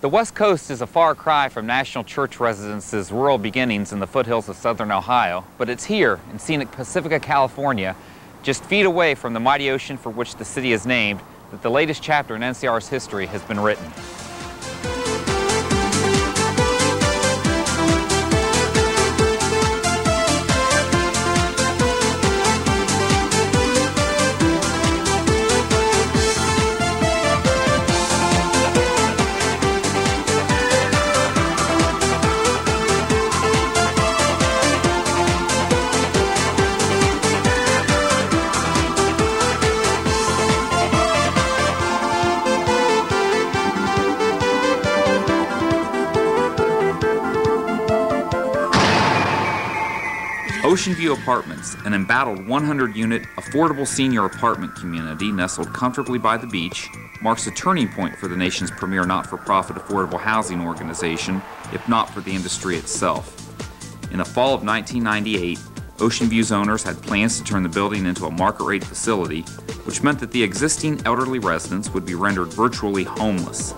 The West Coast is a far cry from National Church residences' rural beginnings in the foothills of southern Ohio, but it's here in scenic Pacifica, California, just feet away from the mighty ocean for which the city is named, that the latest chapter in NCR's history has been written. Ocean View Apartments, an embattled 100-unit, affordable senior apartment community nestled comfortably by the beach, marks a turning point for the nation's premier not-for-profit affordable housing organization, if not for the industry itself. In the fall of 1998, Ocean View's owners had plans to turn the building into a market-rate facility, which meant that the existing elderly residents would be rendered virtually homeless.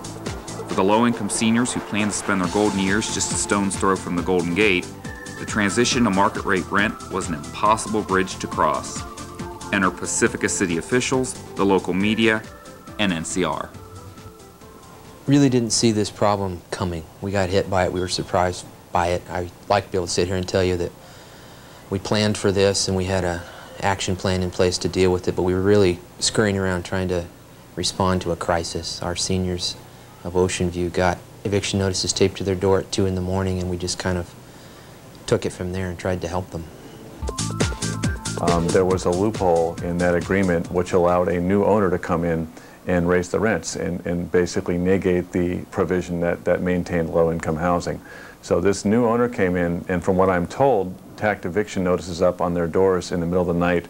For the low-income seniors who planned to spend their golden years just a stone's throw from the Golden Gate, the transition to market rate rent was an impossible bridge to cross. Enter Pacifica city officials, the local media, and NCR. Really didn't see this problem coming. We got hit by it. We were surprised by it. I'd like to be able to sit here and tell you that we planned for this and we had an action plan in place to deal with it, but we were really scurrying around trying to respond to a crisis. Our seniors of Ocean View got eviction notices taped to their door at 2 in the morning, and we just kind of took it from there and tried to help them. There was a loophole in that agreement which allowed a new owner to come in and raise the rents and basically negate the provision that maintained low-income housing. So this new owner came in, and from what I'm told, tacked eviction notices up on their doors in the middle of the night,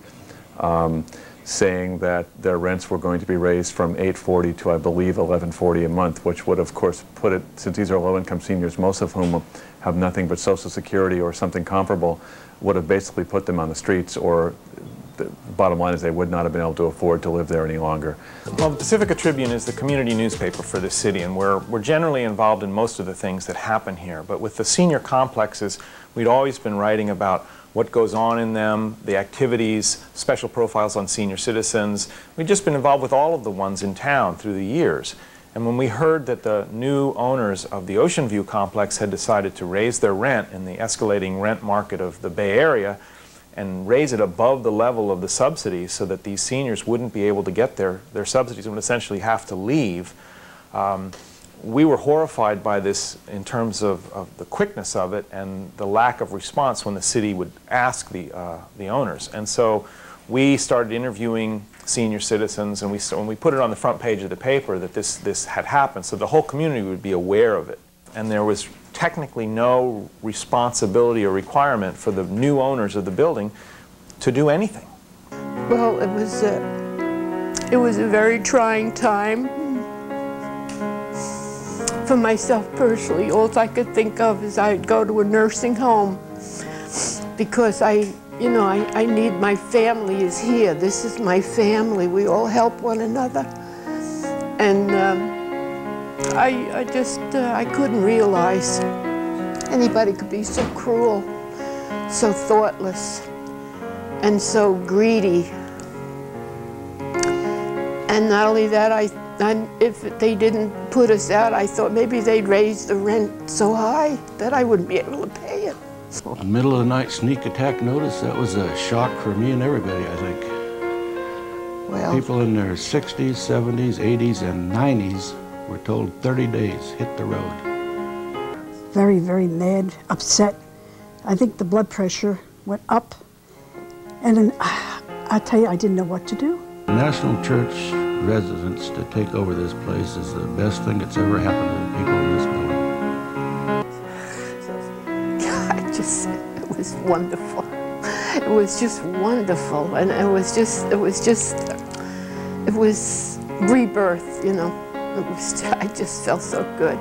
saying that their rents were going to be raised from $840 to, I believe, $1140 a month, which would, of course, put it, since these are low-income seniors, most of whom have nothing but Social Security or something comparable, would have basically put them on the streets, or the bottom line is they would not have been able to afford to live there any longer. Well, the Pacifica Tribune is the community newspaper for this city, and we're generally involved in most of the things that happen here. But with the senior complexes, we'd always been writing about what goes on in them, the activities, special profiles on senior citizens. We'd just been involved with all of the ones in town through the years. And when we heard that the new owners of the Ocean View complex had decided to raise their rent in the escalating rent market of the Bay Area and raise it above the level of the subsidies so that these seniors wouldn't be able to get their subsidies and would essentially have to leave, we were horrified by this in terms of the quickness of it and the lack of response when the city would ask the owners. And so we started interviewing senior citizens, and we put it on the front page of the paper that this had happened, so the whole community would be aware of it. And there was technically no responsibility or requirement for the new owners of the building to do anything. Well, it was a very trying time for myself personally. All I could think of is I'd go to a nursing home because I need, my family is here. This is my family. We all help one another. And I couldn't realize anybody could be so cruel, so thoughtless, and so greedy. And not only that, if they didn't put us out, I thought maybe they'd raise the rent so high that I wouldn't be able to pay it. A middle of the night sneak attack notice, that was a shock for me and everybody, I think. Well, people in their 60s, 70s, 80s, and 90s were told 30 days, hit the road. Very, very mad, upset. I think the blood pressure went up. And then, I tell you, I didn't know what to do. National Church residents to take over this place is the best thing that's ever happened to the people in this building. It was wonderful. It was just wonderful, and it was rebirth, you know. I just felt so good.